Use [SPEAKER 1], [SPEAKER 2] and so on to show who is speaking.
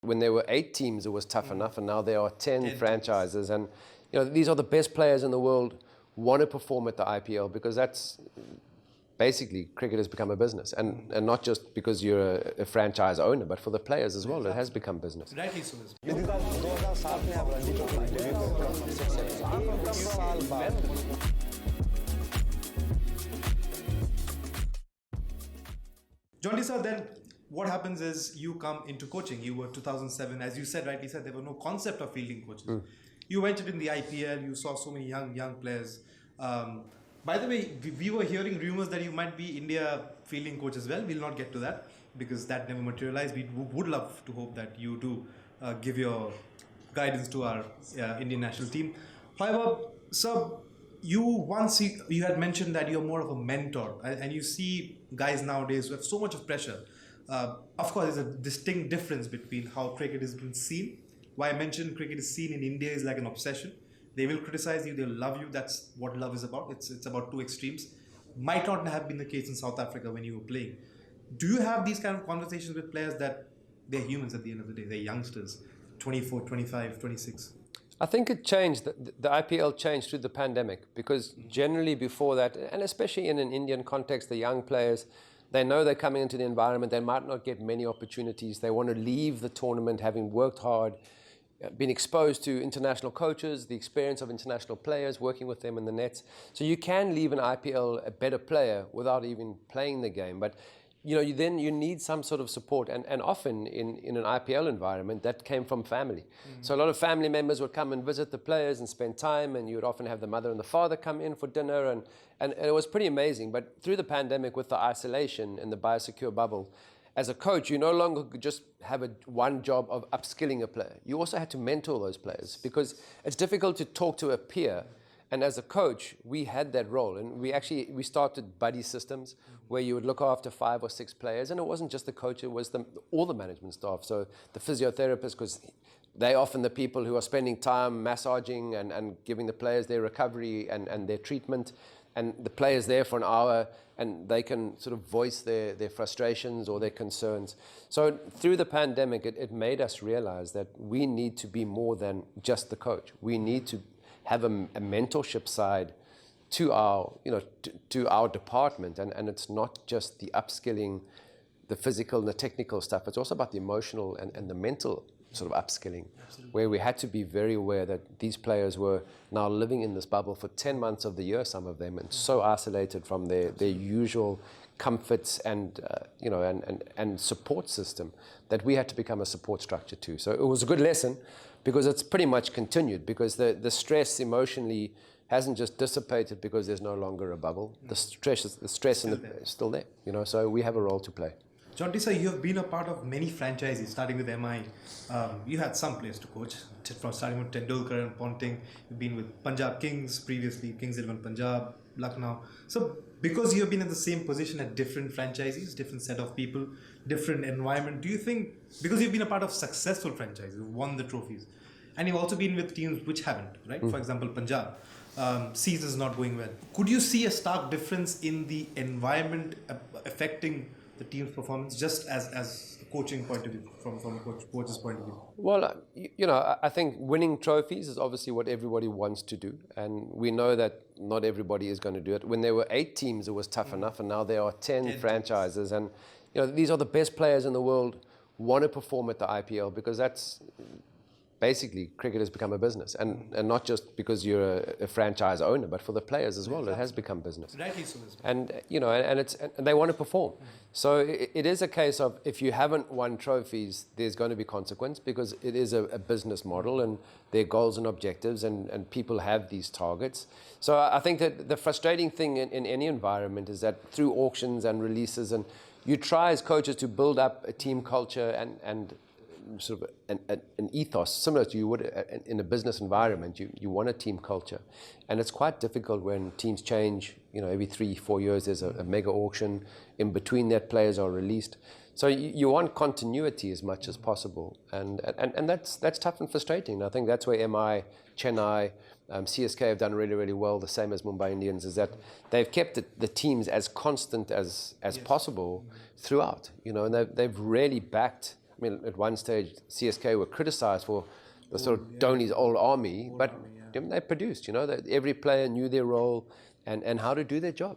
[SPEAKER 1] When there were 8 teams, it was tough enough, and now there are 10 franchises. And these are the best players in the world want to perform at the IPL because that's basically cricket has become a business, and not just because you're a franchise owner, but for the players as well. It has become business.
[SPEAKER 2] Rightly so. Jonty sir, then what happens is you come into coaching. You were 2007, as you said, rightly said, there was no concept of fielding coaches. You entered in the IPL, you saw so many young players. By the way, we were hearing rumors that you might be India fielding coach as well. We'll not get to that because that never materialized. We would love to hope that you do give your guidance to our Indian national team. However, sir, you had mentioned that you're more of a mentor, and you see guys nowadays who have so much of pressure. Of course, there's a distinct difference between how cricket has been seen. Why I mentioned cricket is seen in India is like an obsession. They will criticize you, they'll love you. That's what love is about. It's about two extremes. Might not have been the case in South Africa when you were playing. Do you have these kind of conversations with players that they're humans at the end of the day? They're youngsters, 24, 25, 26.
[SPEAKER 1] I think it changed. The IPL changed through the pandemic because generally before that, and especially in an Indian context, the young players, they know they're coming into the environment. They might not get many opportunities. They want to leave the tournament having worked hard, been exposed to international coaches, the experience of international players, working with them in the nets. So you can leave an IPL a better player without even playing the game. But then you need some sort of support, and often in an IPL environment that came from family. So a lot of family members would come and visit the players and spend time, and you would often have the mother and the father come in for dinner, and it was pretty amazing. But through the pandemic, with the isolation and the biosecure bubble, as a coach, you no longer could just have one job of upskilling a player. You also had to mentor those players because it's difficult to talk to a peer. And as a coach, we had that role. And we started buddy systems where you would look after 5 or 6 players. And it wasn't just the coach, it was all the management staff. So the physiotherapists, because they're often the people who are spending time massaging and giving the players their recovery and their treatment. And the players there for an hour, and they can sort of voice their frustrations or their concerns. So through the pandemic, it made us realize that we need to be more than just the coach. We need to have a mentorship side to our, to our department, and it's not just the upskilling, the physical and the technical stuff. It's also about the emotional and the mental sort of upskilling. Absolutely. Where we had to be very aware that these players were now living in this bubble for 10 months of the year, some of them, and so isolated from their usual comforts and support system that we had to become a support structure too. So it was a good lesson because it's pretty much continued, because the stress emotionally hasn't just dissipated because there's no longer a bubble. The stress is still there, so we have a role to play.
[SPEAKER 2] Jonty sir, you have been a part of many franchises, starting with MI. You had some players to coach, starting with Tendulkar and Ponting. You've been with Punjab Kings previously, Kings 11 Punjab, Lucknow. So because you have been in the same position at different franchises, different set of people, different environment, do you think, because you've been a part of successful franchises, you've won the trophies, and you've also been with teams which haven't, right? For example, Punjab, season is not going well. Could you see a stark difference in the environment affecting the team's performance, just as a coaching point of view, from a coach's point of view?
[SPEAKER 1] Well, I think winning trophies is obviously what everybody wants to do, and we know that not everybody is going to do it. When there were 8 teams, it was tough enough, and now there are 10 franchises, and these are the best players in the world want to perform at the IPL because that's basically cricket has become a business, and not just because you're a franchise owner, but for the players as well. It has become business.
[SPEAKER 2] Rightly so.
[SPEAKER 1] And and they want to perform. So it is a case of, if you haven't won trophies, there's going to be consequence, because it is a business model, and there are goals and objectives, and people have these targets. So I think that the frustrating thing in any environment is that through auctions and releases, and you try as coaches to build up a team culture and sort of an ethos similar to you would in a business environment. You want a team culture, and it's quite difficult when teams change. Every 3-4 years there's a mega auction. In between that, players are released. So you want continuity as much as possible, and that's tough and frustrating. I think that's where MI, Chennai, CSK have done really, really well. The same as Mumbai Indians, is that they've kept the teams as constant as possible throughout. And they've really backed mean, at one stage, CSK were criticized for the sort of Dhoni's old army, but they produced, that every player knew their role and how to do their job.